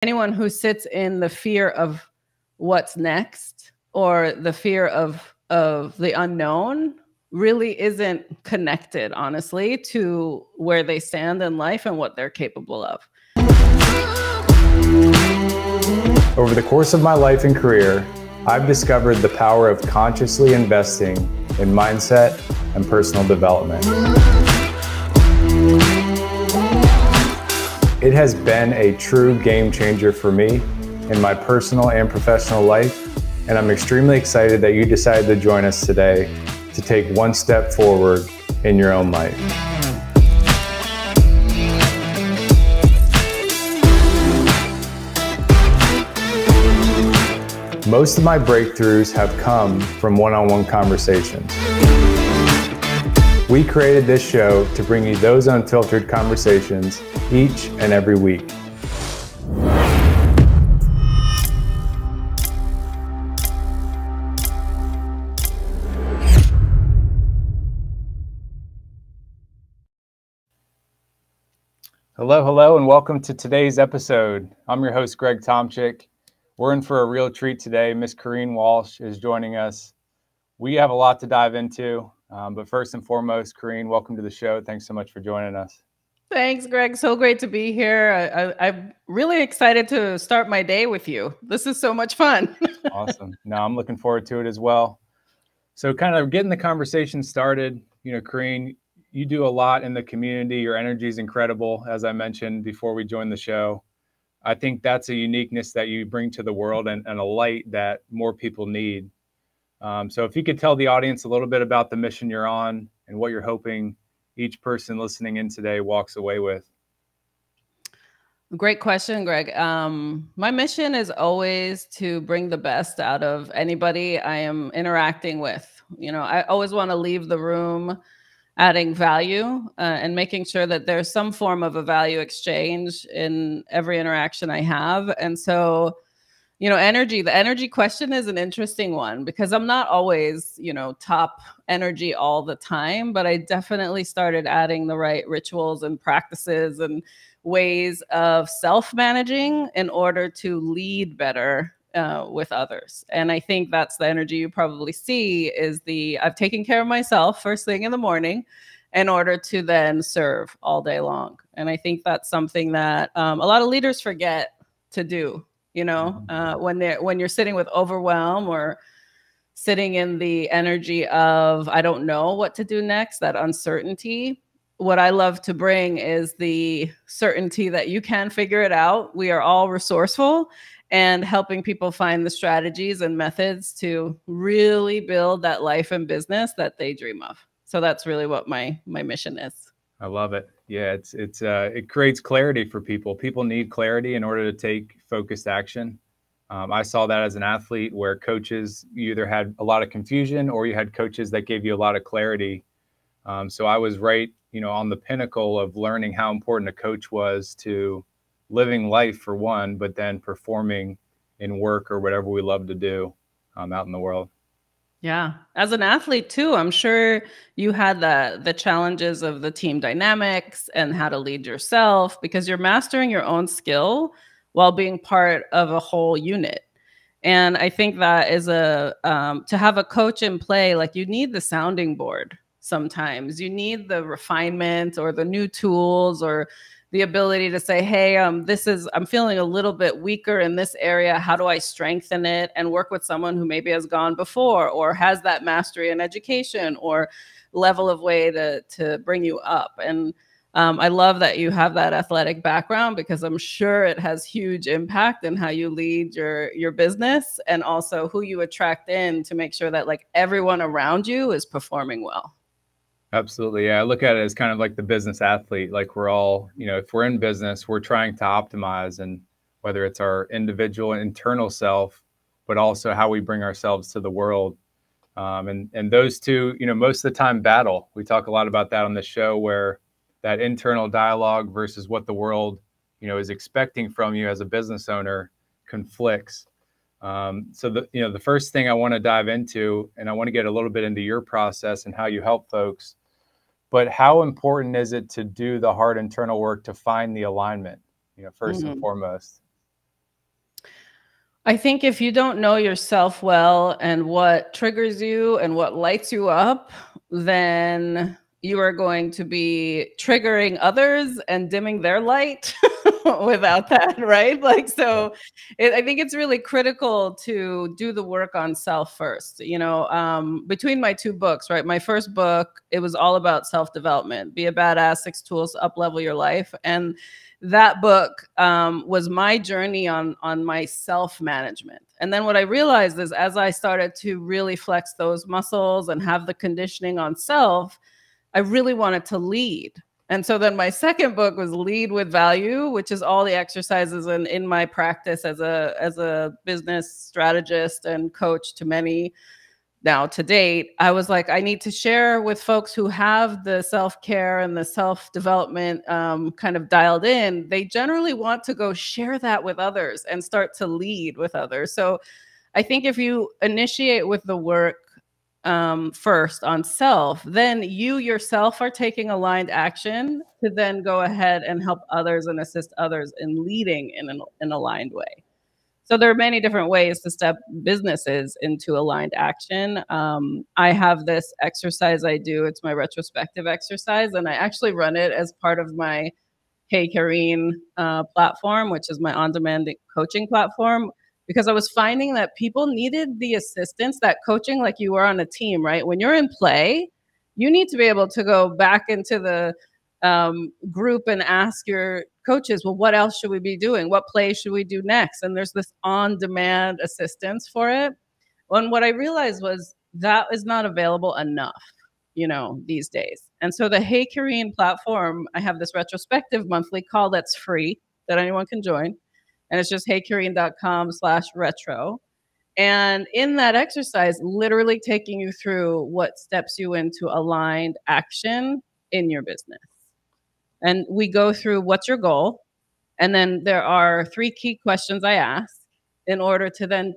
Anyone who sits in the fear of what's next or the fear of the unknown really isn't connected, honestly, to where they stand in life and what they're capable of. Over the course of my life and career, I've discovered the power of consciously investing in mindset and personal development. It has been a true game changer for me in my personal and professional life, and I'm extremely excited that you decided to join us today to take one step forward in your own life. Most of my breakthroughs have come from one-on-one conversations. We created this show to bring you those unfiltered conversations each and every week. Hello, and welcome to today's episode. I'm your host, Greg Tomczyk. We're in for a real treat today. Miss Kareen Walsh is joining us. We have a lot to dive into, but first and foremost, Kareen, welcome to the show. Thanks so much for joining us. Thanks, Greg. So great to be here. I'm really excited to start my day with you. This is so much fun. Awesome. No, I'm looking forward to it as well. So kind of getting the conversation started, Kareen, you do a lot in the community. Your energy is incredible, as I mentioned before we joined the show. I think that's a uniqueness that you bring to the world and a light that more people need. So if you could tell the audience a little bit about the mission you're on and what you're hoping each person listening in today walks away with. Great question, Greg. My mission is always to bring the best out of anybody I am interacting with. I always want to leave the room adding value and making sure that there's some form of a value exchange in every interaction I have. And so, the energy question is an interesting one because I'm not always, top energy all the time, but I definitely started adding the right rituals and practices and ways of self-managing in order to lead better with others. And I think that's the energy you probably see is I've taken care of myself first thing in the morning in order to then serve all day long. And I think that's something that a lot of leaders forget to do, when you're sitting with overwhelm or sitting in the energy of, I don't know what to do next, that uncertainty. What I love to bring is the certainty that you can figure it out. We are all resourceful, and helping people find the strategies and methods to really build that life and business that they dream of. So that's really what my mission is. I love it. Yeah, it creates clarity for people. People need clarity in order to take focused action. I saw that as an athlete where coaches, you either had a lot of confusion or you had coaches that gave you a lot of clarity. So I was right, on the pinnacle of learning how important a coach was to living life for one, but then performing in work or whatever we love to do out in the world. Yeah. As an athlete too, I'm sure you had the challenges of the team dynamics and how to lead yourself because you're mastering your own skill while being part of a whole unit. And I think that is to have a coach in play, like you need the sounding board. Sometimes you need the refinement or the new tools or the ability to say, hey, I'm feeling a little bit weaker in this area. How do I strengthen it and work with someone who maybe has gone before or has that mastery in education or level of way to bring you up. And I love that you have that athletic background because I'm sure it has huge impact in how you lead your business and also who you attract in to make sure that like everyone around you is performing well. Absolutely. Yeah. I look at it as kind of like the business athlete. Like we're all, if we're in business, we're trying to optimize, and whether it's our individual internal self, but also how we bring ourselves to the world. And those two, most of the time battle. We talk a lot about that on the show where that internal dialogue versus what the world, is expecting from you as a business owner conflicts. So the first thing I want to dive into, and I want to get a little bit into your process and how you help folks, but how important is it to do the hard internal work to find the alignment, first and foremost? I think if you don't know yourself well and what triggers you and what lights you up, then you are going to be triggering others and dimming their light without that, right? Like, Yeah. so I think it's really critical to do the work on self first. Between my two books, right? My first book, it was all about self development, be a badass, 6 tools to up level your life. And that book was my journey on my self management. And then what I realized is as I started to really flex those muscles and have the conditioning on self, I really wanted to lead. And so then my second book was Lead with Value, which is all the exercises in my practice as a business strategist and coach to many now to date. I was like, I need to share with folks who have the self-care and the self-development kind of dialed in. They generally want to go share that with others and start to lead with others. So I think if you initiate with the work first on self, then you yourself are taking aligned action to then go ahead and help others and assist others in leading in an aligned way. So there are many different ways to step businesses into aligned action. I have this exercise I do. It's my retrospective exercise, and I actually run it as part of my Hey Kareen platform, which is my on-demand coaching platform, because I was finding that people needed the assistance, that coaching, like you were on a team, right? When you're in play, you need to be able to go back into the group and ask your coaches, well, what else should we be doing? What play should we do next? And there's this on-demand assistance for it. And what I realized was that is not available enough, these days. And so the Hey Kareen platform, I have this retrospective monthly call that's free that anyone can join. And it's just heykareen.com/retro. And in that exercise, literally taking you through what steps you into aligned action in your business. And we go through what's your goal. And then there are 3 key questions I ask in order to then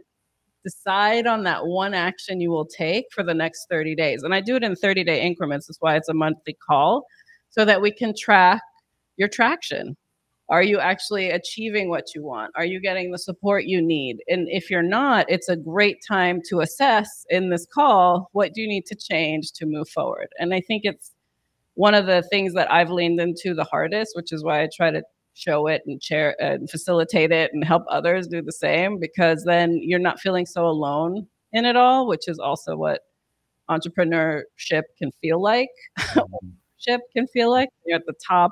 decide on that one action you will take for the next 30 days. And I do it in 30-day increments. That's why it's a monthly call, so that we can track your traction. Are you actually achieving what you want? Are you getting the support you need? And if you're not, it's a great time to assess in this call, what do you need to change to move forward? And I think it's one of the things that I've leaned into the hardest, which is why I try to show it and share and facilitate it and help others do the same, because then you're not feeling so alone in it all, which is also what entrepreneurship can feel like. Mhm. Ship can feel like you're at the top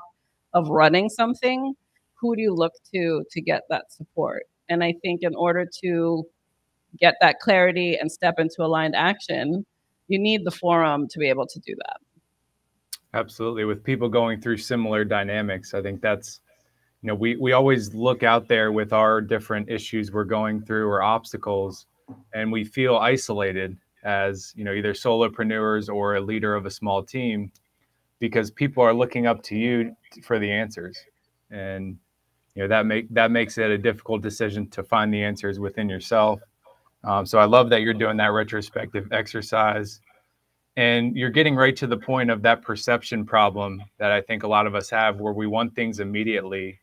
of running something. Who do you look to get that support? And I think in order to get that clarity and step into aligned action, you need the forum to be able to do that. Absolutely. With people going through similar dynamics, I think that's, we always look out there with our different issues we're going through or obstacles, and we feel isolated as, either solopreneurs or a leader of a small team, because people are looking up to you for the answers. And, that makes it a difficult decision to find the answers within yourself. So I love that you're doing that retrospective exercise. And you're getting right to the point of that perception problem that I think a lot of us have, where we want things immediately.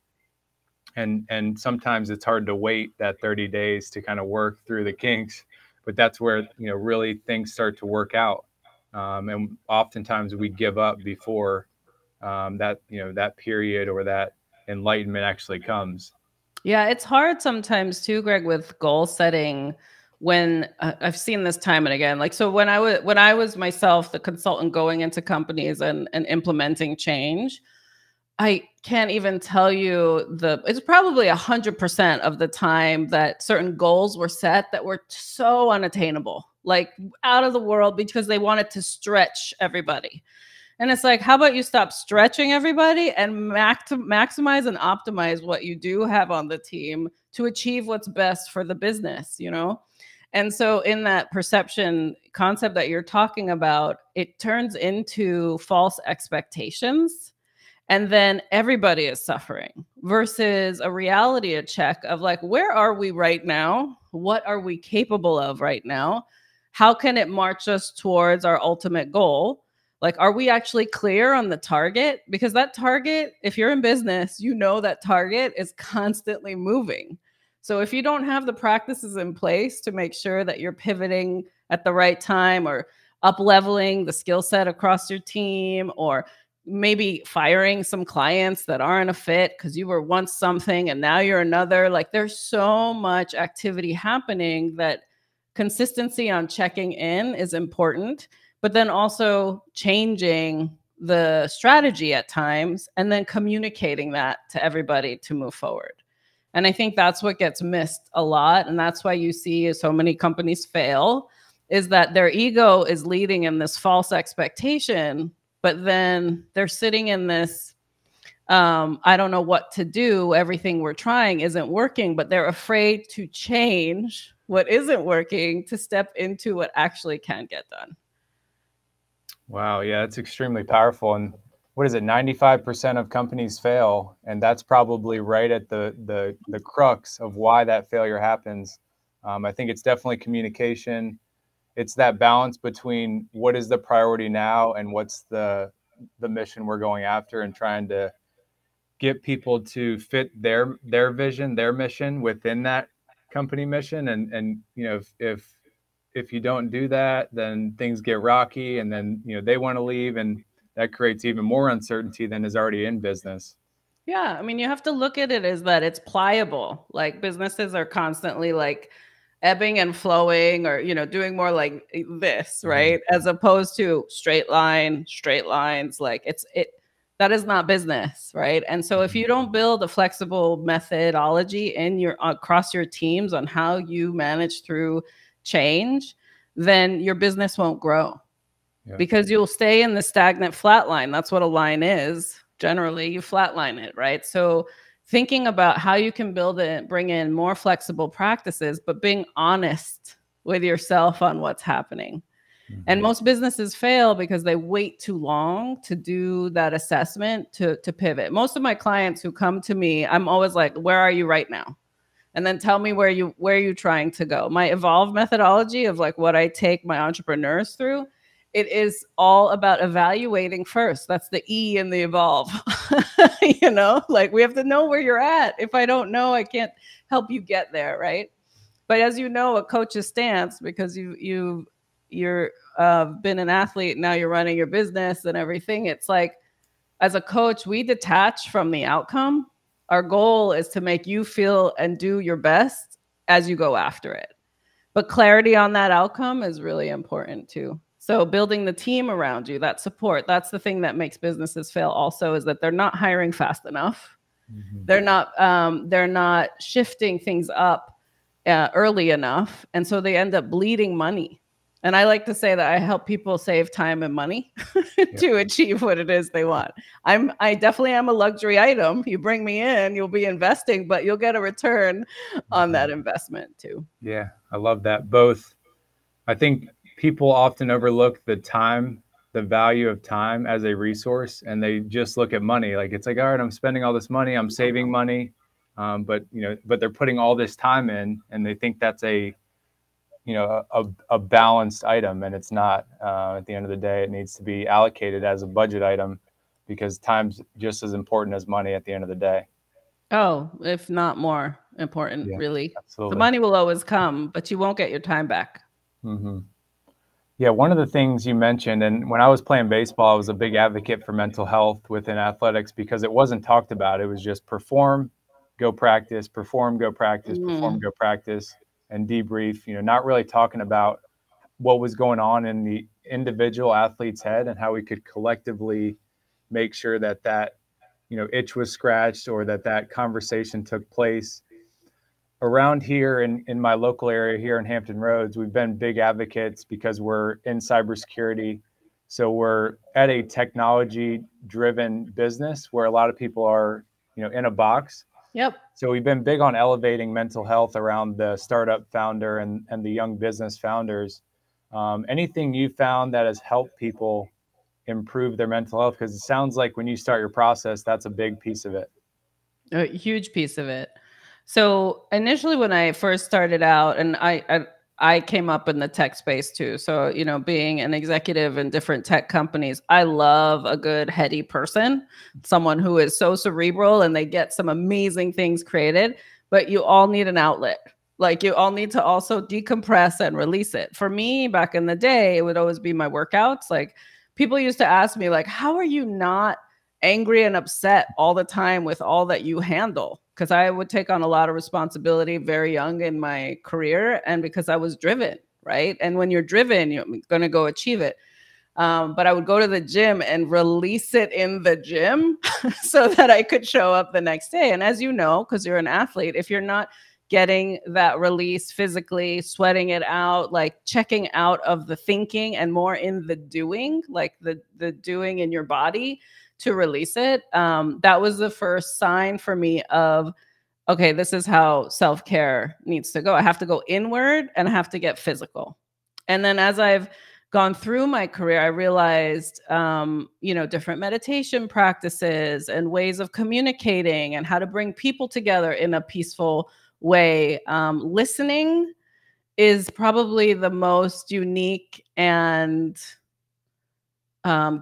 And sometimes it's hard to wait that 30 days to kind of work through the kinks, but that's where, really things start to work out. And oftentimes we give up before that period or that enlightenment actually comes. Yeah, it's hard sometimes too, Greg, with goal setting when I've seen this time and again. Like, so when I was myself the consultant going into companies and implementing change, I can't even tell you it's probably 100% of the time that certain goals were set that were so unattainable, like out of the world, because they wanted to stretch everybody. And it's like, how about you stop stretching everybody and maximize and optimize what you do have on the team to achieve what's best for the business? And so, in that perception concept that you're talking about, it turns into false expectations. And then everybody is suffering versus a reality check of like, where are we right now? What are we capable of right now? How can it march us towards our ultimate goal? Like, are we actually clear on the target? Because that target, if you're in business, that target is constantly moving. So if you don't have the practices in place to make sure that you're pivoting at the right time, or up leveling the skill set across your team, or maybe firing some clients that aren't a fit because you were once something and now you're another, like there's so much activity happening that consistency on checking in is important, but then also changing the strategy at times and then communicating that to everybody to move forward. And I think that's what gets missed a lot. And that's why you see so many companies fail, is that their ego is leading in this false expectation, but then they're sitting in this, I don't know what to do. Everything we're trying isn't working, but they're afraid to change what isn't working to step into what actually can get done. Wow. Yeah, it's extremely powerful. And what is it? 95% of companies fail. And that's probably right at the crux of why that failure happens. I think it's definitely communication. It's that balance between what is the priority now and what's the mission we're going after, and trying to get people to fit their vision, their mission within that company mission. And you know, if you don't do that, then things get rocky, and then, you know, they want to leave, and that creates even more uncertainty than is already in business. Yeah, I mean, you have to look at it as that it's pliable. Like businesses are constantly like ebbing and flowing, or, you know, doing more like this, right? As opposed to straight lines. Like that is not business, right? And so if you don't build a flexible methodology in your across your teams on how you manage through change, then your business won't grow. Yeah. Because you'll stay in the stagnant flat line. That's what a line is. Generally, you flatline it, right? So thinking about how you can build it, bring in more flexible practices, but being honest with yourself on what's happening. Mm-hmm. And most businesses fail because they wait too long to do that assessment to pivot. Most of my clients who come to me, I'm always like, where are you right now? And then tell me where you're trying to go. My evolve methodology of like what I take my entrepreneurs through, it is all about evaluating first. That's the E in the evolve. You know, like we have to know where you're at. If I don't know, I can't help you get there, right? But as you know, a coach's stance, because you're been an athlete, now you're running your business and everything. It's like, as a coach, we detach from the outcome. Our goal is to make you feel and do your best as you go after it. But clarity on that outcome is really important too. So building the team around you, that support, that's the thing that makes businesses fail also, is that they're not hiring fast enough. Mm-hmm. They're not shifting things up early enough. And so they end up bleeding money. And I like to say that I help people save time and money to achieve what it is they want. I definitely am a luxury item. You bring me in, you'll be investing, but you'll get a return on that investment too. Yeah, I love that. Both, I think people often overlook the value of time as a resource, and they just look at money. Like it's like, all right, I'm spending all this money, I'm saving money, but they're putting all this time in, and they think that's a balanced item, and it's not. At the end of the day, it needs to be allocated as a budget item, because time's just as important as money at the end of the day. Oh, if not more important, really. Absolutely. The money will always come, but you won't get your time back. Mm-hmm. Yeah, one of the things you mentioned, and when I was playing baseball, I was a big advocate for mental health within athletics, because it wasn't talked about. It was just perform, go practice, perform, go practice, perform, go practice, and debrief, not really talking about what was going on in the individual athlete's head and how we could collectively make sure that itch was scratched, or that conversation took place. Around here in my local area here in Hampton Roads, we've been big advocates because we're in cybersecurity. So we're at a technology-driven business where a lot of people are, in a box. Yep. So we've been big on elevating mental health around the startup founder and the young business founders. Anything you found that has helped people improve their mental health? Because it sounds like when you start your process, that's a big piece of it. A huge piece of it. So initially when I first started out, and I came up in the tech space too. So, being an executive in different tech companies, I love a good heady person, someone who is so cerebral and they get some amazing things created. but you all need an outlet. Like you all need to also decompress and release it. For me, back in the day, it would always be my workouts. Like people used to ask me, like, how are you not angry and upset all the time with all that you handle? Because I would take on a lot of responsibility very young in my career, and because I was driven, right? And when you're driven, you're going to go achieve it. But I would go to the gym and release it in the gym so that I could show up the next day. And as you know, because you're an athlete, if you're not getting that release physically, sweating it out, like checking out of the thinking and more in the doing, like the doing in your body to release it, that was the first sign for me of, okay, this is how self-care needs to go. I have to go inward and I have to get physical. And then as I've gone through my career, I realized, different meditation practices and ways of communicating and how to bring people together in a peaceful way. Listening is probably the most unique and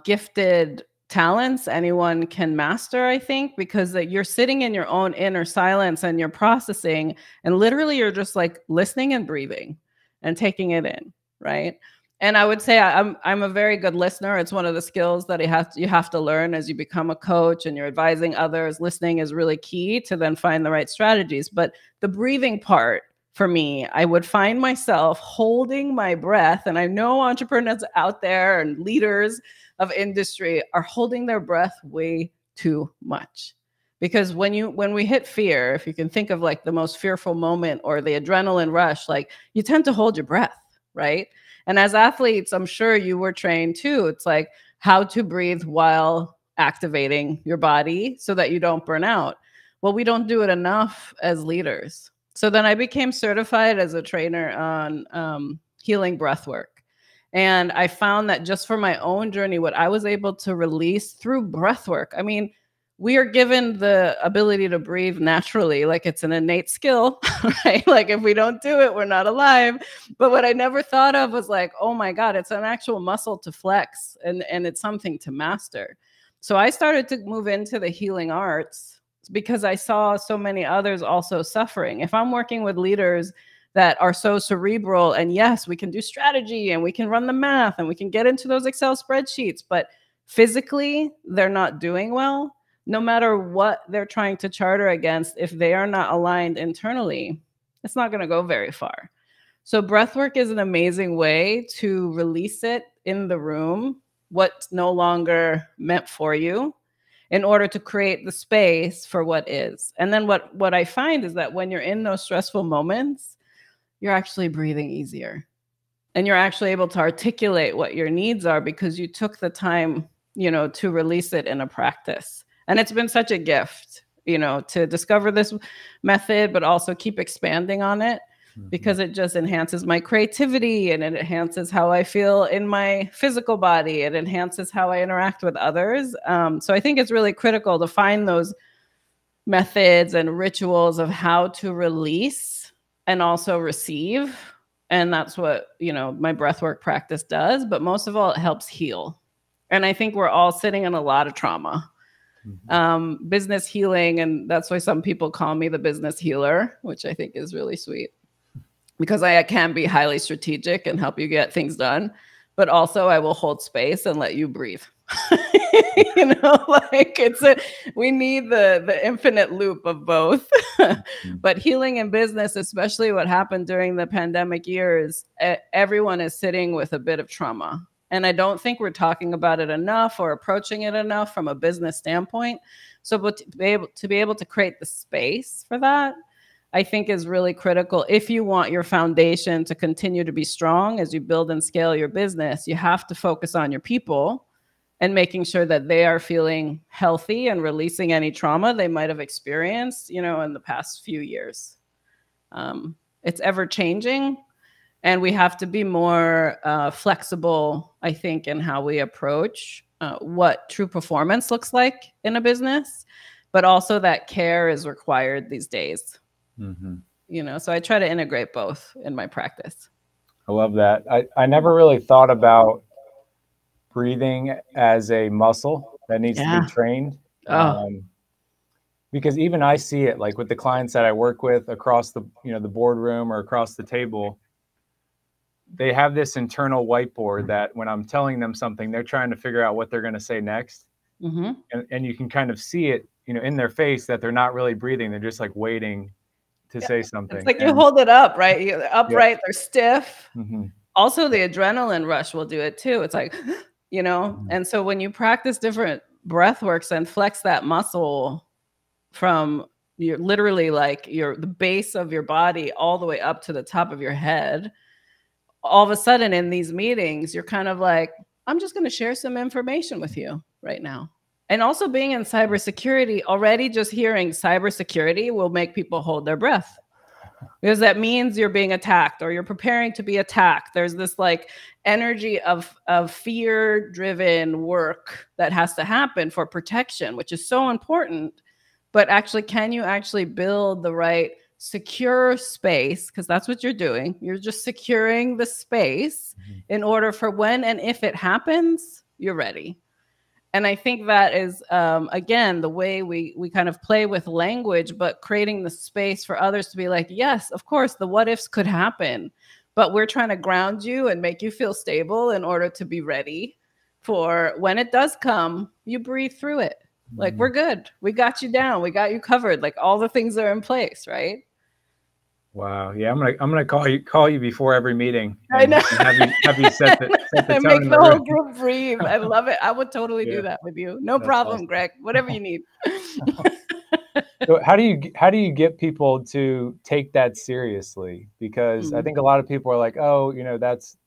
gifted talents anyone can master, I think, because you're sitting in your own inner silence and you're processing, and literally you're just like listening and breathing and taking it in, right? And I would say I'm a very good listener. It's one of the skills that you have to learn as you become a coach and you're advising others. Listening is really key to then find the right strategies. But the breathing part, for me, I would find myself holding my breath. And I know entrepreneurs out there and leaders of industry are holding their breath way too much. Because when we hit fear, if you can think of like the most fearful moment or the adrenaline rush, like you tend to hold your breath, right? And as athletes, I'm sure you were trained too. It's like how to breathe while activating your body so that you don't burn out. Well, we don't do it enough as leaders. So then I became certified as a trainer on healing breathwork. And I found that just for my own journey, what I was able to release through breathwork, I mean, we are given the ability to breathe naturally, like it's an innate skill, right? Like if we don't do it, we're not alive. But what I never thought of was like, oh my God, it's an actual muscle to flex and it's something to master. So I started to move into the healing arts because I saw so many others also suffering. If I'm working with leaders that are so cerebral, and yes, we can do strategy and we can run the math and we can get into those Excel spreadsheets, but physically they're not doing well, no matter what they're trying to charter against, if they are not aligned internally, it's not going to go very far. So breathwork is an amazing way to release it in the room, what's no longer meant for you, in order to create the space for what is. And then what I find is that when you're in those stressful moments, you're actually breathing easier. And you're actually able to articulate what your needs are because you took the time, to release it in a practice. And it's been such a gift, to discover this method, but also keep expanding on it because it just enhances my creativity and it enhances how I feel in my physical body. It enhances how I interact with others. So I think it's really critical to find those methods and rituals of how to release and also receive. And that's what, my breathwork practice does. But most of all, it helps heal. And I think we're all sitting in a lot of trauma. Business healing. And that's why some people call me the business healer, which I think is really sweet because I can be highly strategic and help you get things done. But also I will hold space and let you breathe. We need the infinite loop of both. But healing in business, especially what happened during the pandemic years, everyone is sitting with a bit of trauma. And I don't think we're talking about it enough or approaching it enough from a business standpoint. So but to be able to create the space for that, I think is really critical. If you want your foundation to continue to be strong as you build and scale your business, you have to focus on your people and making sure that they are feeling healthy and releasing any trauma they might have experienced, in the past few years. It's ever changing. And we have to be more flexible, I think, in how we approach what true performance looks like in a business, but also that care is required these days. So I try to integrate both in my practice. I love that. I never really thought about breathing as a muscle that needs to be trained. because even I see it like with the clients that I work with across the, the boardroom or across the table. They have this internal whiteboard that when I'm telling them something, they're trying to figure out what they're going to say next. Mm-hmm. And you can kind of see it, in their face that they're not really breathing. They're just like waiting to say something. It's like you hold it up, right? You're upright, they're stiff. Mm-hmm. Also, the adrenaline rush will do it too. It's like, Mm-hmm. and so when you practice different breath works and flex that muscle from your literally like the base of your body all the way up to the top of your head, all of a sudden in these meetings, you're kind of like, I'm just going to share some information with you right now. And also being in cybersecurity, already just hearing cybersecurity will make people hold their breath, because that means you're being attacked or you're preparing to be attacked. There's this like energy of fear driven work that has to happen for protection, which is so important. But actually, can you actually build the right secure space? Because that's what you're doing. You're just securing the space in order for when and if it happens, you're ready. And I think that is, again, the way we kind of play with language, but creating the space for others to be like, yes, of course, the what ifs could happen, but we're trying to ground you and make you feel stable in order to be ready for when it does come, you breathe through it. Like, we're good. We got you down. We got you covered. Like, all the things are in place, right? Wow. Yeah, I'm gonna call you before every meeting. I know. And have you set the And tone make in the the whole room. group breathe. I love it. I would totally do that with you. No problem, awesome. Greg. Whatever you need. So how do you get people to take that seriously? Because I think a lot of people are like, oh, that's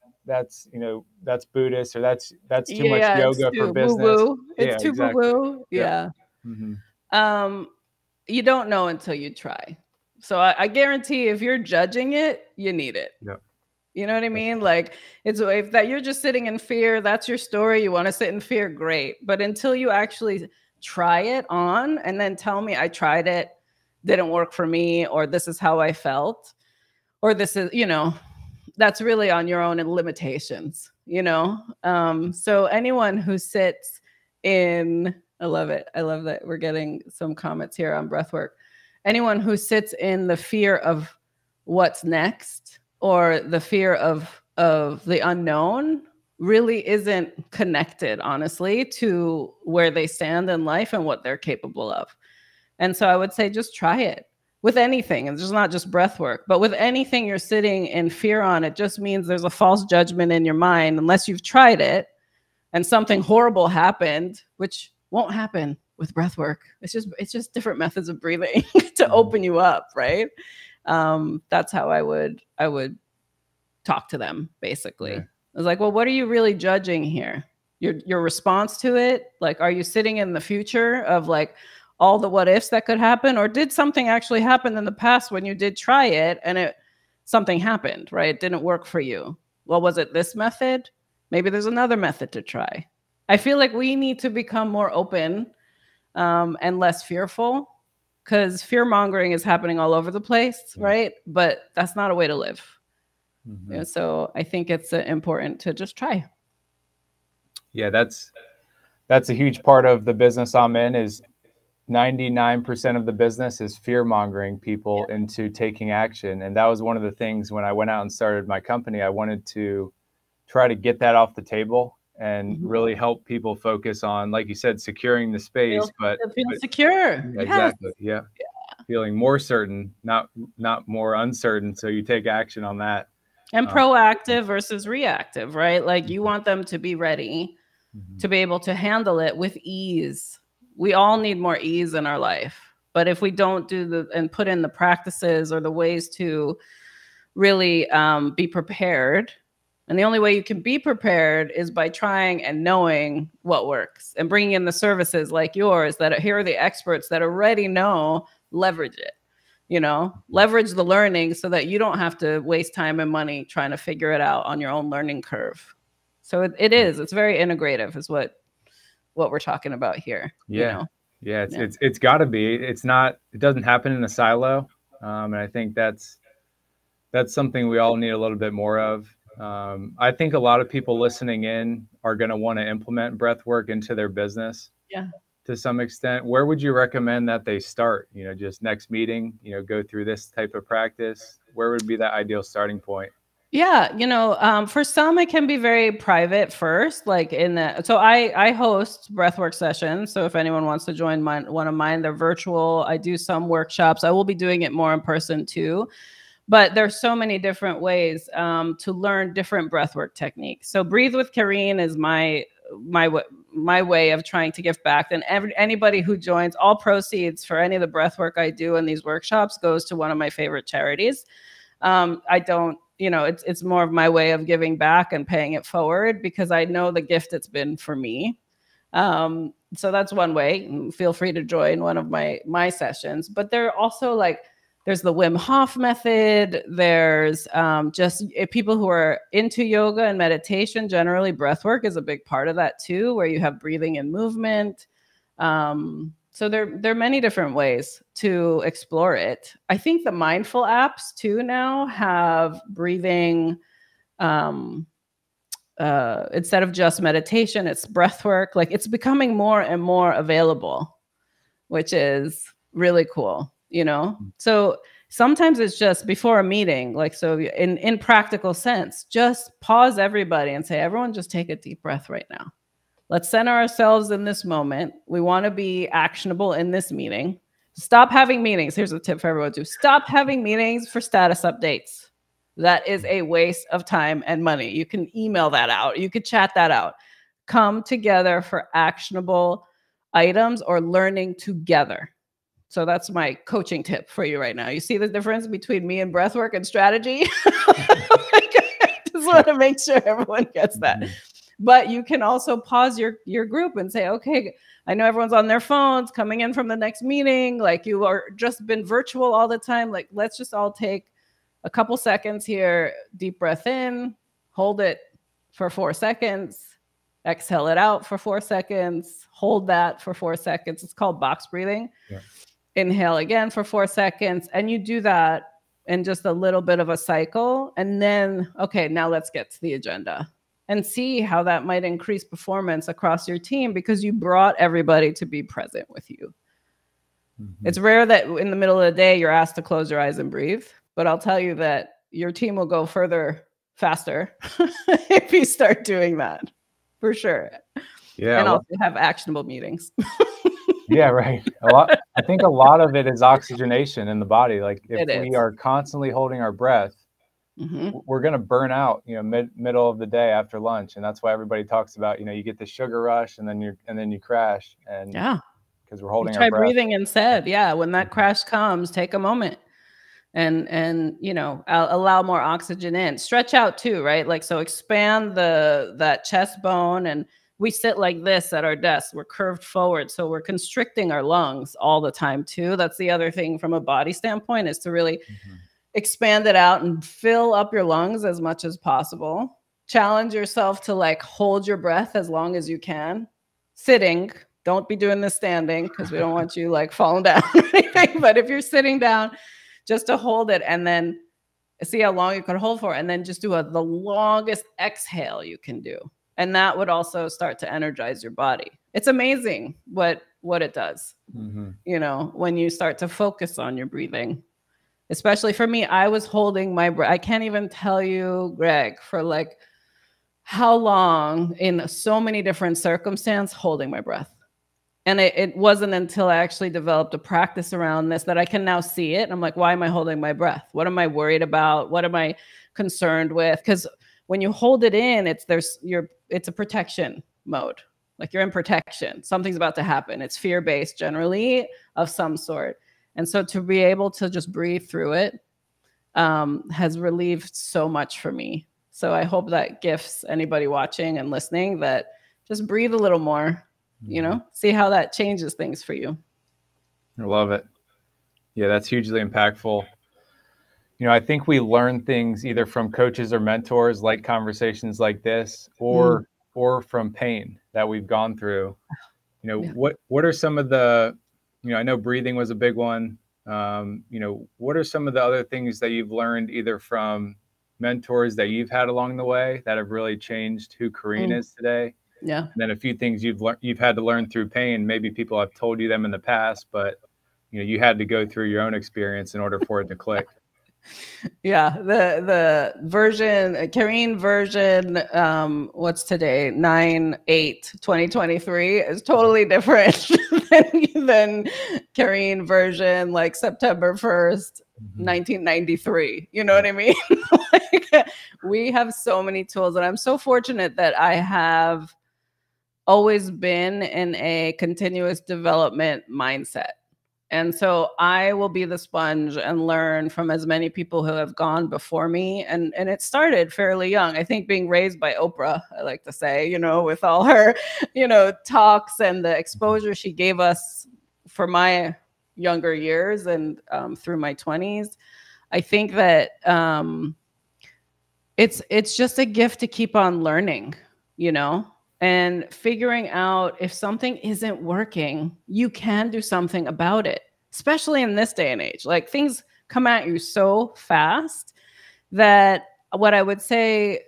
Buddhist, or that's too much It's yoga for too business. boo-boo. Yeah, It's too exactly. boo-boo. Yeah. Mm-hmm. You don't know until you try. So I guarantee if you're judging it, you need it. Yep. You know what I mean? Like, it's if that you're just sitting in fear, that's your story. You want to sit in fear, great. But until you actually try it on and then tell me I tried it, didn't work for me, or this is how I felt, or this is, that's really on your own limitations, So anyone who sits in, I love it. I love that we're getting some comments here on breathwork. Anyone who sits in the fear of what's next or the fear of the unknown really isn't connected, honestly, to where they stand in life and what they're capable of. And so I would say just try it with anything. And it's not just breath work, but with anything you're sitting in fear on, it just means there's a false judgment in your mind unless you've tried it and something horrible happened, which won't happen with breath work. It's just different methods of breathing to open you up, right? That's how I would talk to them, basically. Yeah. I was like, well, what are you really judging here? Your response to it? Like, are you sitting in the future of like all the what ifs that could happen? Or did something actually happen in the past when you did try it and something happened, right? It didn't work for you. Well, was it this method? Maybe there's another method to try. I feel like we need to become more open and less fearful, because fear mongering is happening all over the place, right? But that's not a way to live. Mm-hmm. So I think it's important to just try. Yeah, that's a huge part of the business I'm in. Is 99% of the business is fear mongering people into taking action. And that was one of the things when I went out and started my company. I wanted to try to get that off the table and really help people focus on, like you said, securing the space, feel secure. Yeah, exactly. Yeah. Feeling more certain, not more uncertain. So you take action on that. And proactive versus reactive, right? Like, you want them to be ready to be able to handle it with ease. We all need more ease in our life. But if we don't do and put in the practices or the ways to really be prepared, and the only way you can be prepared is by trying and knowing what works and bringing in the services like yours that here are the experts that already know, leverage it. Leverage the learning so that you don't have to waste time and money trying to figure it out on your own learning curve. So it's very integrative is what we're talking about here. Yeah. It's got to be. It doesn't happen in a silo. And I think that's something we all need a little bit more of. I think a lot of people listening in are going to want to implement breath work into their business to some extent. Where would you recommend that they start? Just next meeting, go through this type of practice. Where would be that ideal starting point? Yeah, for some it can be very private first, like so I host breathwork sessions. So if anyone wants to join one of mine, they're virtual. I do some workshops. I will be doing it more in person too. But there's so many different ways to learn different breathwork techniques. So Breathe with Kareen is my way of trying to give back. And anybody who joins, all proceeds for any of the breathwork I do in these workshops goes to one of my favorite charities. I don't, it's more of my way of giving back and paying it forward because I know the gift it's been for me. So that's one way. Feel free to join one of my sessions. But there are also there's the Wim Hof method. There's just people who are into yoga and meditation. Generally, breath work is a big part of that too, where you have breathing and movement. So there are many different ways to explore it. I think the mindful apps too now have breathing. Instead of just meditation, it's breath work. Like it's becoming more and more available, which is really cool. So sometimes it's just before a meeting, so in practical sense, just pause everybody and say, everyone just take a deep breath right now. Let's center ourselves in this moment. We want to be actionable in this meeting. Stop having meetings. Here's a tip for everyone too. Stop having meetings for status updates. That is a waste of time and money. You can email that out. You could chat that out. Come together for actionable items or learning together. So that's my coaching tip for you right now. You see the difference between me and breathwork and strategy? I just want to make sure everyone gets that. But you can also pause your group and say, okay, I know everyone's on their phones coming in from the next meeting. Like you are just been virtual all the time. Like let's just all take a couple seconds here. Deep breath in, hold it for 4 seconds, exhale it out for 4 seconds, hold that for 4 seconds. It's called box breathing. Yeah. Inhale again for 4 seconds. And you do that in just a little bit of a cycle. And then, okay, now let's get to the agenda and see how that might increase performance across your team because you brought everybody to be present with you. Mm-hmm. It's rare that in the middle of the day, you're asked to close your eyes and breathe. But I'll tell you that your team will go further faster if you start doing that, for sure. Yeah. And also have actionable meetings. Yeah, right. I think a lot of it is oxygenation in the body. Like if we are constantly holding our breath, mm-hmm. we're going to burn out, middle of the day after lunch. And that's why everybody talks about, you get the sugar rush and then you crash. And yeah, because we're holding our breath. Try breathing instead. Yeah. When that crash comes, take a moment and allow more oxygen in. Stretch out too, right? So expand that chest bone, and we sit like this at our desk. We're curved forward. So we're constricting our lungs all the time too. That's the other thing from a body standpoint, is to really expand it out and fill up your lungs as much as possible. Challenge yourself to hold your breath as long as you can. Sitting, don't be doing this standing because we don't want you falling down or anything. But if you're sitting down, just to hold it and then see how long you can hold for, and then just do the longest exhale you can do. And that would also start to energize your body. It's amazing what it does, when you start to focus on your breathing. Especially for me, I was holding my breath. I can't even tell you, Greg, for how long in so many different circumstances holding my breath. And it wasn't until I actually developed a practice around this that I can now see it. And I'm like, why am I holding my breath? What am I worried about? What am I concerned with? Because when you hold it in, it's a protection mode. You're in protection. Something's about to happen. It's fear-based generally of some sort. And so to be able to just breathe through it has relieved so much for me. So I hope that gifts anybody watching and listening that just breathe a little more, see how that changes things for you. I love it. Yeah, that's hugely impactful. I think we learn things either from coaches or mentors, like conversations like this, or from pain that we've gone through. What are some of the, I know breathing was a big one. What are some of the other things that you've learned either from mentors that you've had along the way that have really changed who Kareen is today? Yeah. And then a few things you've had to learn through pain. Maybe people have told you them in the past, but you had to go through your own experience in order for it to click. Yeah, the version, Kareen version, what's today, 9/8/2023, is totally different than Kareen version like September 1st, 1993. You know what I mean? Like, we have so many tools, and I'm so fortunate that I have always been in a continuous development mindset. And so I will be the sponge and learn from as many people who have gone before me. And it started fairly young. I think being raised by Oprah, I like to say, with all her, talks and the exposure she gave us for my younger years and through my 20s. I think that it's just a gift to keep on learning, and figuring out if something isn't working, you can do something about it, especially in this day and age. Like, things come at you so fast that what I would say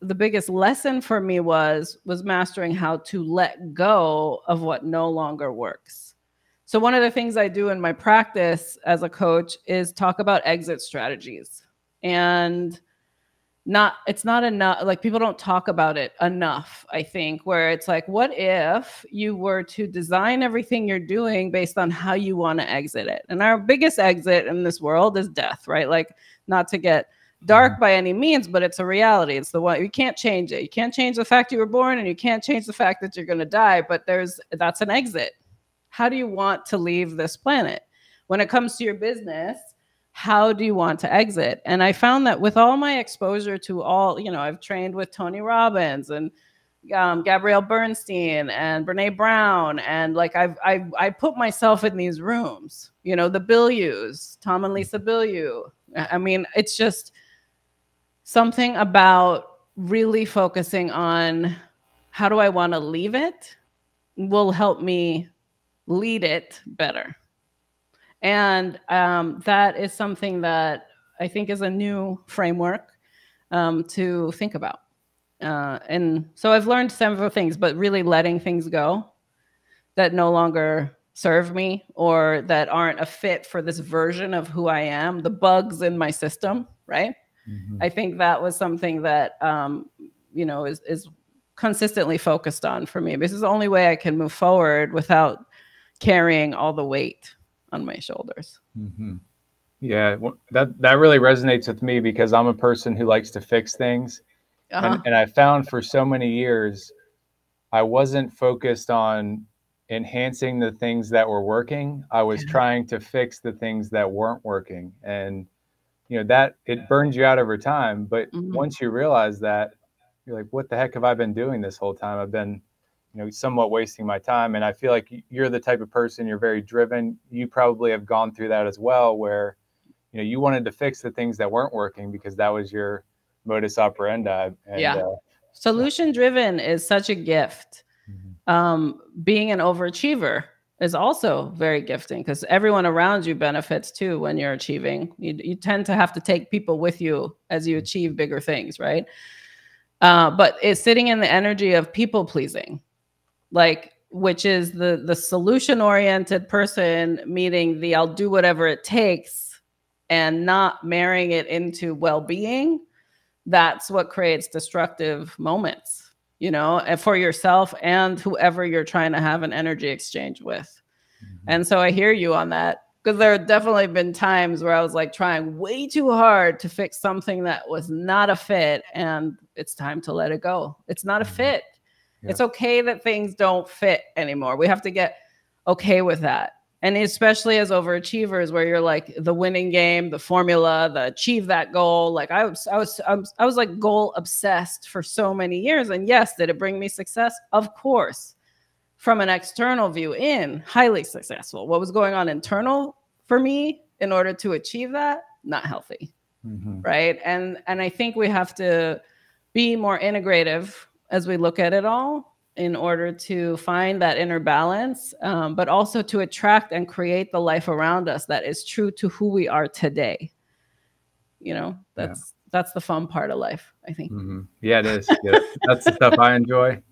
the biggest lesson for me was mastering how to let go of what no longer works. So one of the things I do in my practice as a coach is talk about exit strategies. And it's not enough, like, people don't talk about it enough, I think, where it's like, what if you were to design everything you're doing based on how you want to exit it? And our biggest exit in this world is death, right? Like, not to get dark by any means, but it's a reality. It's the one, you can't change it. You can't change the fact you were born, and you can't change the fact that you're going to die, but that's an exit. How do you want to leave this planet? When it comes to your business, how do you want to exit? And I found that with all my exposure to all, I've trained with Tony Robbins and Gabrielle Bernstein and Brene Brown. And like, I put myself in these rooms, the Billius, Tom and Lisa Billieu. I mean, it's just something about really focusing on how do I want to leave it will help me lead it better. And that is something that I think is a new framework to think about. And so I've learned several things, but really letting things go that no longer serve me or that aren't a fit for this version of who I am, the bugs in my system, right? Mm-hmm. I think that was something that, is consistently focused on for me. This is the only way I can move forward without carrying all the weight on my shoulders. Mm-hmm. Yeah, that really resonates with me because I'm a person who likes to fix things. And I found for so many years, I wasn't focused on enhancing the things that were working. I was trying to fix the things that weren't working. And, that it burns you out over time. But once you realize that, you're like, what the heck have I been doing this whole time? I've been somewhat wasting my time. And I feel like you're the type of person, you're very driven. You probably have gone through that as well, where, you wanted to fix the things that weren't working because that was your modus operandi. And, solution driven is such a gift. Being an overachiever is also very gifting because everyone around you benefits too when you're achieving. You tend to have to take people with you as you achieve bigger things, right? But it's sitting in the energy of people pleasing. Like, which is the solution-oriented person meeting the I'll do whatever it takes and not marrying it into well-being. That's what creates destructive moments, for yourself and whoever you're trying to have an energy exchange with. And so I hear you on that, because there have definitely been times where I was like trying way too hard to fix something that was not a fit, and it's time to let it go. It's not a fit. Yeah. It's okay that things don't fit anymore. We have to get okay with that. And especially as overachievers, where you're like the winning game, the formula, the achieve that goal. Like I was like goal obsessed for so many years. And yes, did it bring me success? Of course. From an external view in, highly successful. What was going on internal for me in order to achieve that? Not healthy. Right. And I think we have to be more integrative as we look at it all in order to find that inner balance, but also to attract and create the life around us that is true to who we are today. That's the fun part of life, I think. Yeah, it is. Yeah. That's the stuff I enjoy.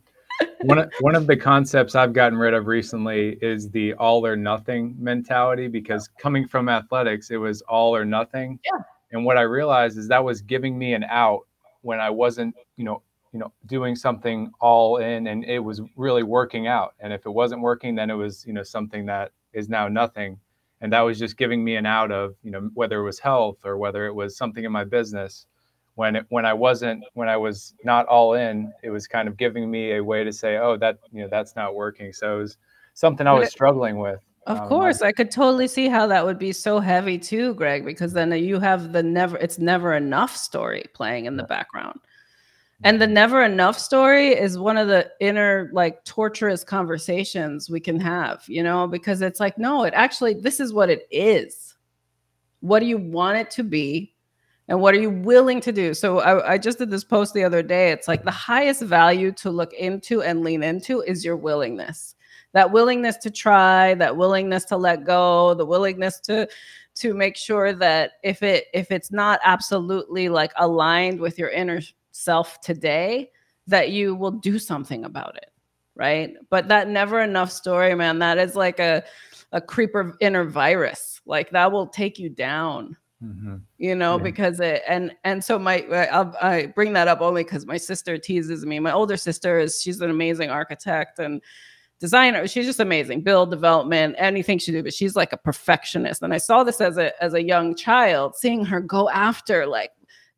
one of the concepts I've gotten rid of recently is the all or nothing mentality, because coming from athletics, it was all or nothing. Yeah. And what I realized is that was giving me an out when I wasn't, doing something all in and it was really working out. And if it wasn't working, then it was, something that is now nothing. And that was just giving me an out of, whether it was health or whether it was something in my business. When I was not all in, it was kind of giving me a way to say, oh, that's not working. So it was something I was struggling with. Of course, I could totally see how that would be so heavy too, Greg, because then you have it's never enough story playing in the background. And the never enough story is one of the inner, like, torturous conversations we can have, because it's like, no, this is what it is. What do you want it to be? And what are you willing to do? So I just did this post the other day. It's like the highest value to look into and lean into is your willingness. That willingness to try, that willingness to let go, the willingness to make sure that if it's not absolutely like aligned with your inner self today, that you will do something about it, right? But that never enough story, man, that is like a creeper inner virus. Like that will take you down. Because so I bring that up only because my sister teases me. My older sister she's an amazing architect and designer. She's just amazing, build, development, anything she do, but she's like a perfectionist. And I saw this as a young child, seeing her go after like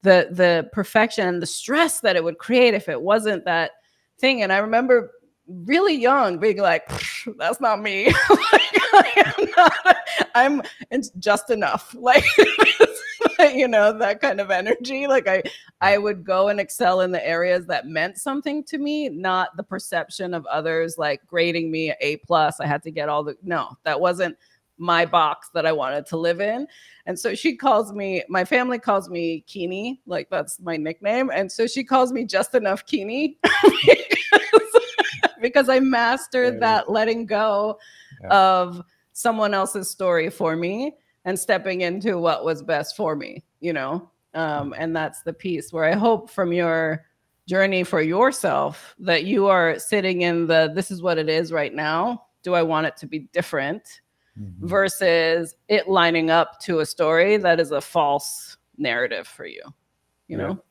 the perfection and the stress that it would create if it wasn't that thing. And I remember really young being like, that's not me. It's just enough. Like, that kind of energy. Like I would go and excel in the areas that meant something to me, not the perception of others, like grading me A+. I had to get that wasn't my box that I wanted to live in. And so my family calls me Keenie, like that's my nickname. And so she calls me Just Enough Keenie because I mastered that letting go of someone else's story for me and stepping into what was best for me, and that's the piece where I hope from your journey for yourself that you are sitting in this is what it is right now. Do I want it to be different? Versus it lining up to a story that is a false narrative for you, know?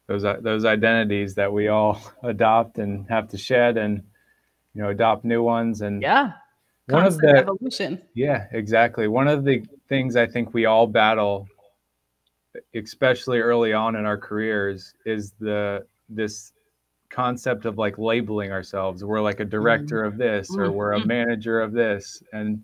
Those identities that we all adopt and have to shed and, adopt new ones. And constant evolution. Yeah, exactly. One of the things I think we all battle, especially early on in our careers, is this concept of like labeling ourselves. We're like a director of this, or we're a manager of this. And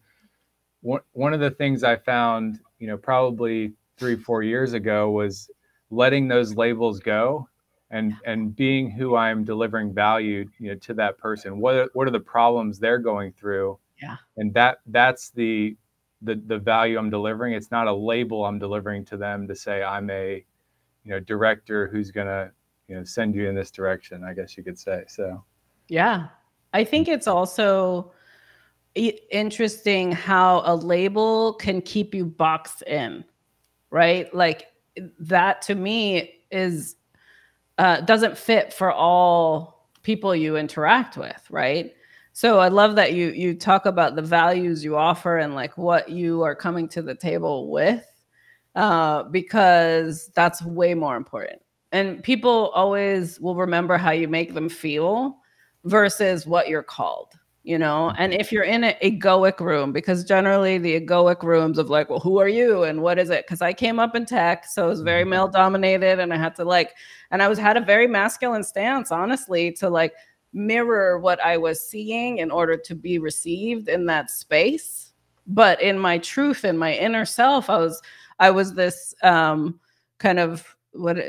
one of the things I found, probably 3-4 years ago was letting those labels go and being who I'm delivering value, to that person. What are the problems they're going through? Yeah. And that's the value I'm delivering. It's not a label I'm delivering to them to say I'm a, director who's going to, send you in this direction, I guess you could say. So, yeah, I think it's also interesting how a label can keep you boxed in, right? Like that to me is doesn't fit for all people you interact with, right? So I love that you talk about the values you offer and like what you are coming to the table with, because that's way more important. And people always will remember how you make them feel versus what you're called. And if you're in an egoic room, because generally the egoic rooms of like, well, who are you and what is it? Because I came up in tech, so it was very male dominated, and I had to had a very masculine stance, honestly, to like mirror what I was seeing in order to be received in that space. But in my truth, in my inner self, I was this kind of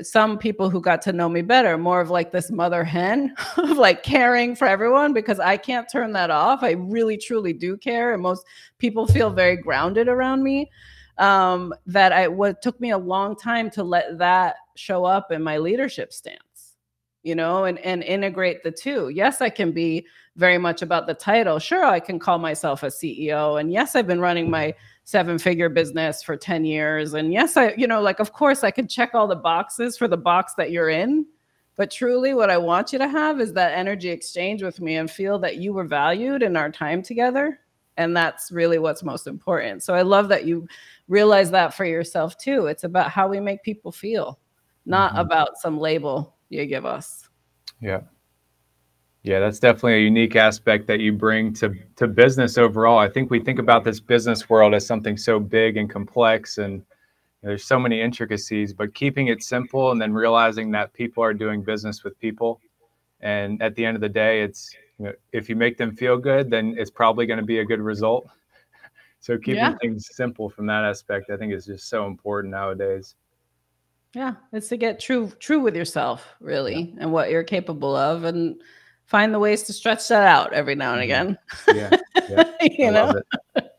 some people who got to know me better, more of like this mother hen of like caring for everyone, because I can't turn that off. I really, truly do care. And most people feel very grounded around me. Took me a long time to let that show up in my leadership stance, and integrate the two. Yes, I can be very much about the title. Sure, I can call myself a CEO. And yes, I've been running my 7-figure business for 10 years. And yes, of course I could check all the boxes for the box that you're in, But truly, what I want you to have is that energy exchange with me and feel that you were valued in our time together. And that's really what's most important. So I love that you realize that for yourself too. It's about how we make people feel, not about some label you give us. Yeah. Yeah, that's definitely a unique aspect that you bring to business overall. I think we think about this business world as something so big and complex, and there's so many intricacies, but keeping it simple and then realizing that people are doing business with people. And at the end of the day, it's, if you make them feel good, then it's probably going to be a good result. So keeping Yeah. things simple from that aspect, I think, is just so important nowadays. Yeah. It's to get true with yourself, Yeah. really, and what you're capable of, and find the ways to stretch that out every now and Mhm. again. Yeah. Yeah. I you love know? it.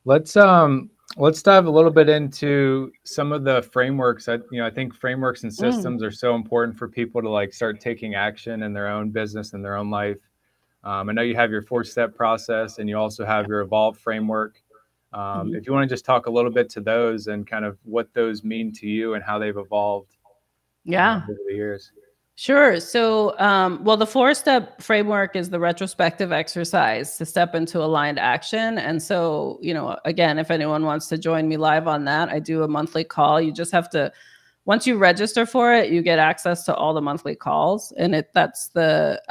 Let's dive a little bit into some of the frameworks. I think frameworks and Mm. systems are so important for people to like start taking action in their own business and their own life. I know you have your 4-step process, and you also have your evolve framework. Mhm. If you want to just talk a little bit to those and kind of what those mean to you and how they've evolved Yeah. over the years. Sure. So, well, the 4-step framework is the retrospective exercise to step into aligned action. And so, again, if anyone wants to join me live on that, I do a monthly call. You just have to, once you register for it, you get access to all the monthly calls. And that's the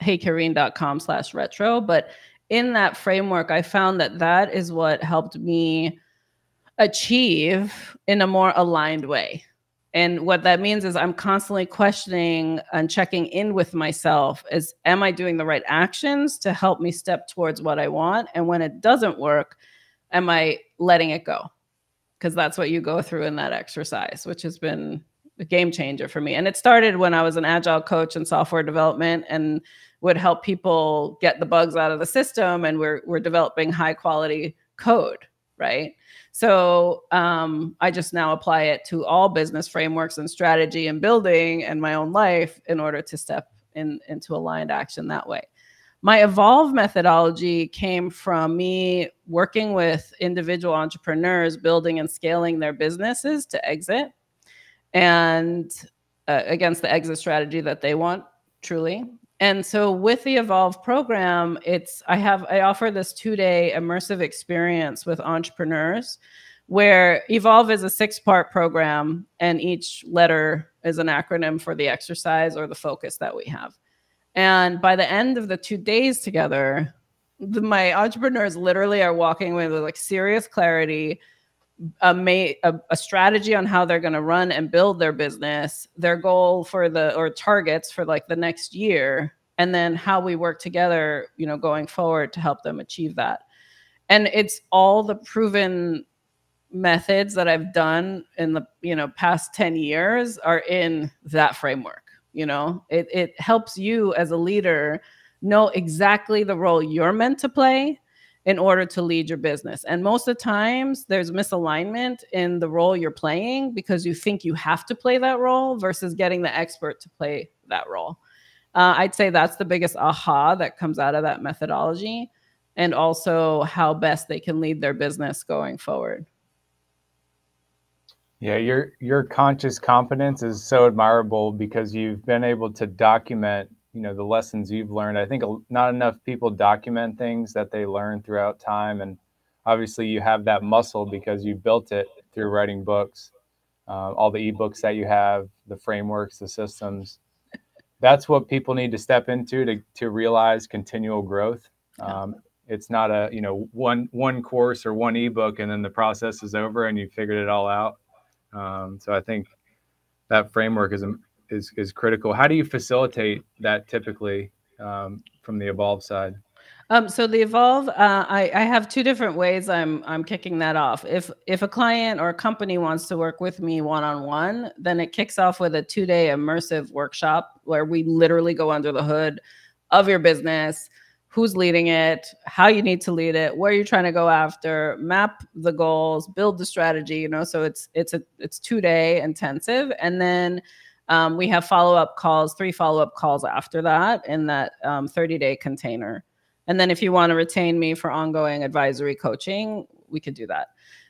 heykareen.com/retro. But in that framework, I found that is what helped me achieve in a more aligned way. And what that means is I'm constantly questioning and checking in with myself is, am I doing the right actions to help me step towards what I want? And when it doesn't work, am I letting it go? Because that's what you go through in that exercise, which has been a game changer for me. And it started when I was an agile coach in software development and would help people get the bugs out of the system. And we're developing high quality code, right? So I just now apply it to all business frameworks and strategy and building and my own life in order to step into aligned action that way. My evolve methodology came from me working with individual entrepreneurs, building and scaling their businesses to exit, and against the exit strategy that they want, truly. And so with the Evolve program, I offer this 2-day immersive experience with entrepreneurs where Evolve is a 6-part program, and each letter is an acronym for the exercise or the focus that we have. And by the end of the 2 days together, my entrepreneurs literally are walking away with like serious clarity, a strategy on how they're going to run and build their business, their goal or targets for like the next year, and then how we work together, going forward to help them achieve that. And it's all the proven methods that I've done in the past 10 years are in that framework. It helps you as a leader know exactly the role you're meant to play in order to lead your business. And most of the times there's misalignment in the role you're playing because you think you have to play that role versus getting the expert to play that role. I'd say that's the biggest aha that comes out of that methodology, and also how best they can lead their business going forward. Yeah, your conscious competence is so admirable because you've been able to document, the lessons you've learned. I think not enough people document things that they learn throughout time, and obviously you have that muscle because you built it through writing books, all the ebooks that you have, the frameworks, the systems. That's what people need to step into to realize continual growth. It's not a one course or one ebook and then the process is over and you figured it all out. So I think that framework is critical. How do you facilitate that typically from the Evolve side? So the Evolve, I have 2 different ways I'm kicking that off. If a client or a company wants to work with me one-on-one, then it kicks off with a 2-day immersive workshop where we literally go under the hood of your business, who's leading it, how you need to lead it, where you're trying to go after, map the goals, build the strategy. So it's 2-day intensive, and then we have 3 follow-up calls after that in that 30-day container. And then if you want to retain me for ongoing advisory coaching, we could do that.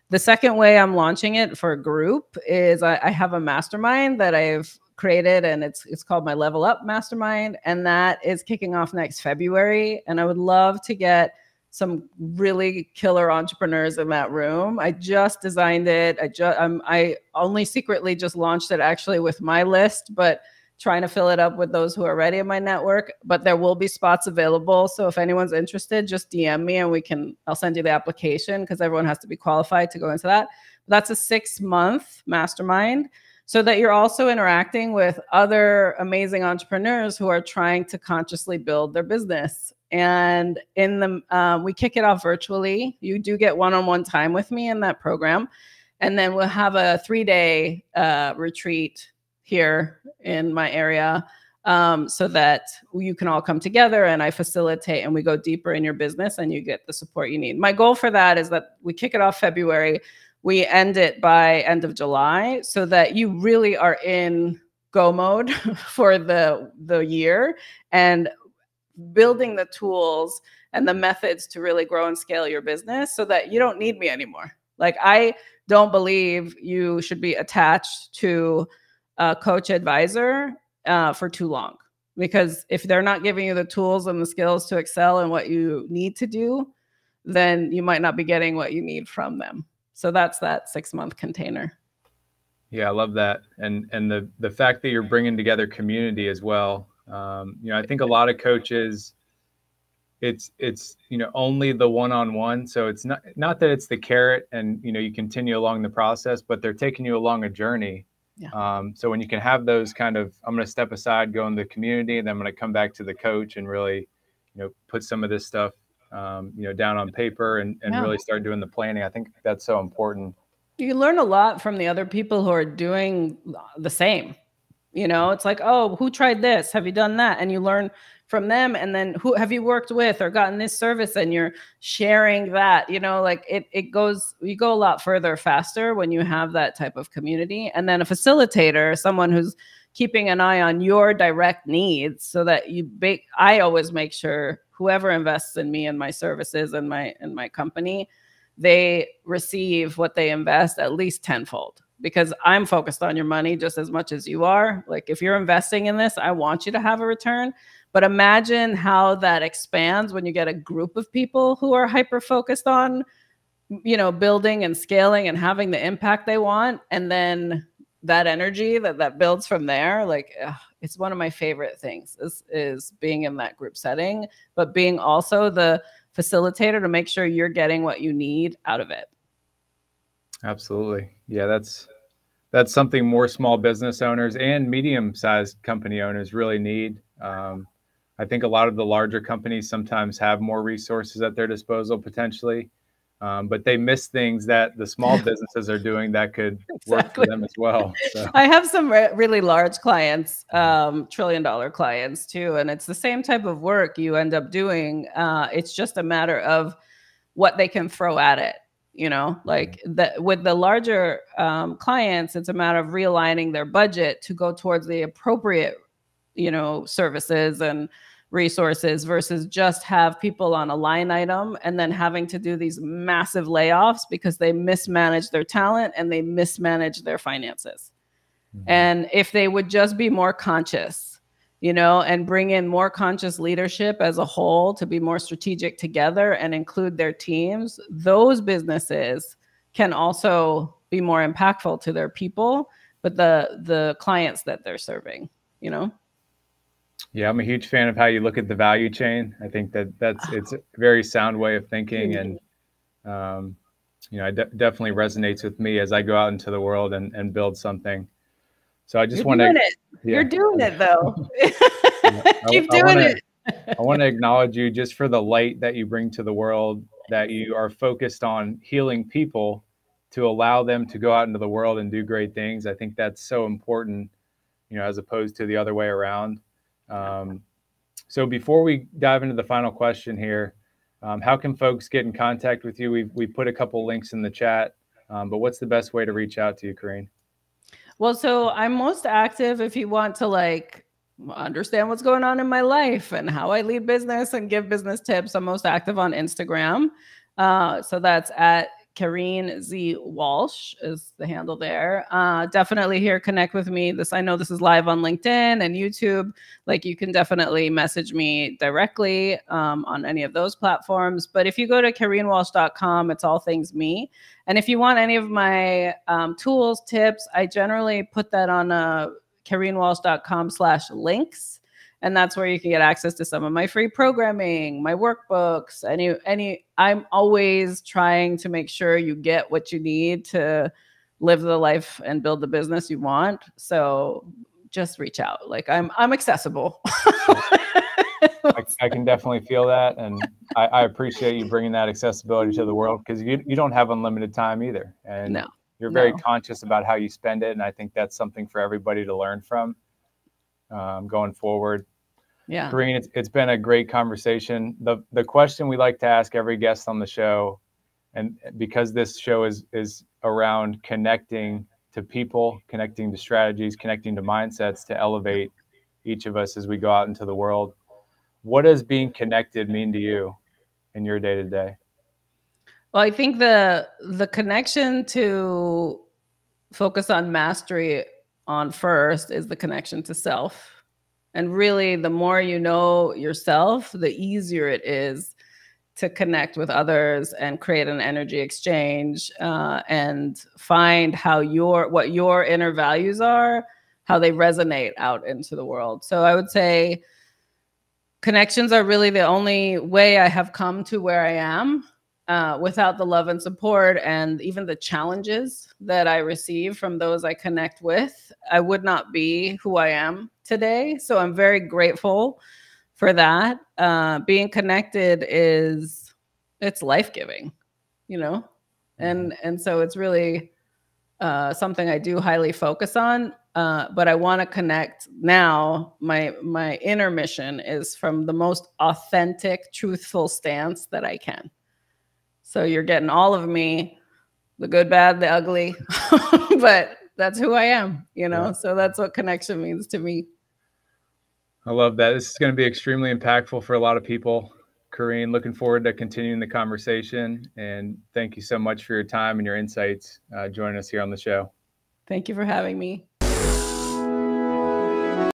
The second way I'm launching it for a group is I have a mastermind that I've created, and it's called my Level Up Mastermind, and that is kicking off next February. And I would love to get some really killer entrepreneurs in that room. I just designed it. I only secretly just launched it actually with my list, but trying to fill it up with those who are already in my network. But there will be spots available. So if anyone's interested, just DM me and I'll send you the application, because everyone has to be qualified to go into that. That's a 6-month mastermind, so that you're also interacting with other amazing entrepreneurs who are trying to consciously build their business. And we kick it off virtually. You do get one-on-one time with me in that program. And then we'll have a 3-day retreat here in my area, so that you can all come together and I facilitate and we go deeper in your business and you get the support you need. My goal for that is that we kick it off February. We end it by end of July, so that you really are in go mode for the year, and building the tools and the methods to really grow and scale your business, so that you don't need me anymore. Like, I don't believe you should be attached to a coach advisor for too long, because if they're not giving you the tools and the skills to excel in what you need to do, then you might not be getting what you need from them. So that's that 6-month container. Yeah, I love that. And the fact that you're bringing together community as well. I think a lot of coaches, it's only the one-on-one. So it's not that it's the carrot and, you continue along the process, but they're taking you along a journey. Yeah. So when you can have those kind of, I'm going to step aside, go in the community, and then I'm going to come back to the coach and really, put some of this stuff, down on paper and really start doing the planning. I think that's so important. You learn a lot from the other people who are doing the same. It's like, oh, who tried this? Have you done that? And you learn from them. And then who have you worked with or gotten this service? And you're sharing that, like you go a lot further faster when you have that type of community. And then a facilitator, someone who's keeping an eye on your direct needs, so that I always make sure whoever invests in me and my services and my company, they receive what they invest at least tenfold, because I'm focused on your money just as much as you are. Like, if you're investing in this, I want you to have a return. But imagine how that expands when you get a group of people who are hyper-focused on, building and scaling and having the impact they want. And then that energy that builds from there, like, it's one of my favorite things is being in that group setting, but being also the facilitator to make sure you're getting what you need out of it. Absolutely. Yeah, that's something more small business owners and medium-sized company owners really need. I think a lot of the larger companies sometimes have more resources at their disposal potentially, but they miss things that the small businesses are doing that could work for them as well. So. I have some really large clients, $1 trillion clients too, and it's the same type of work you end up doing. It's just a matter of what they can throw at it. Like with the larger clients, it's a matter of realigning their budget to go towards the appropriate, services and resources, versus just have people on a line item and then having to do these massive layoffs because they mismanage their talent and they mismanage their finances. Mm-hmm. And if they would just be more conscious, and bring in more conscious leadership as a whole to be more strategic together and include their teams, those businesses can also be more impactful to their people, but the clients that they're serving, Yeah, I'm a huge fan of how you look at the value chain. I think it's a very sound way of thinking, and it definitely resonates with me as I go out into the world and build something. So I just want to. You're doing it though. Keep doing it. I want to acknowledge you just for the light that you bring to the world, that you are focused on healing people to allow them to go out into the world and do great things. I think that's so important, as opposed to the other way around. So before we dive into the final question here, how can folks get in contact with you? We put a couple links in the chat, but what's the best way to reach out to you, Kareen? Well, so I'm most active if you want to understand what's going on in my life and how I lead business and give business tips. I'm most active on Instagram. So that's at Kareen Z Walsh is the handle there. Definitely here, connect with me. I know this is live on LinkedIn and YouTube. Like, you can definitely message me directly on any of those platforms. But if you go to kareenwalsh.com, it's all things me. And if you want any of my tools, tips, I generally put that on kareenwalsh.com/links. And that's where you can get access to some of my free programming, my workbooks, I'm always trying to make sure you get what you need to live the life and build the business you want. So just reach out. Like, I'm accessible. I can definitely feel that. And I appreciate you bringing that accessibility to the world, because you don't have unlimited time either. And you're very conscious about how you spend it. And I think that's something for everybody to learn from going forward. Yeah. Kareen, it's been a great conversation. The question we like to ask every guest on the show, and because this show is around connecting to people, connecting to strategies, connecting to mindsets to elevate each of us as we go out into the world, what does being connected mean to you in your day-to-day? Well, I think the connection to focus on mastery on first is the connection to self. And really, the more you know yourself, the easier it is to connect with others and create an energy exchange and find what your inner values are, how they resonate out into the world. So I would say connections are really the only way I have come to where I am. Without the love and support and even the challenges that I receive from those I connect with, I would not be who I am today. So I'm very grateful for that. Being connected it's life-giving, and so it's really something I do highly focus on. But I want to connect now. My inner mission is from the most authentic, truthful stance that I can. So you're getting all of me, the good, bad, the ugly, but that's who I am, Yeah. So that's what connection means to me. I love that. This is going to be extremely impactful for a lot of people. Kareen, looking forward to continuing the conversation. And thank you so much for your time and your insights joining us here on the show. Thank you for having me.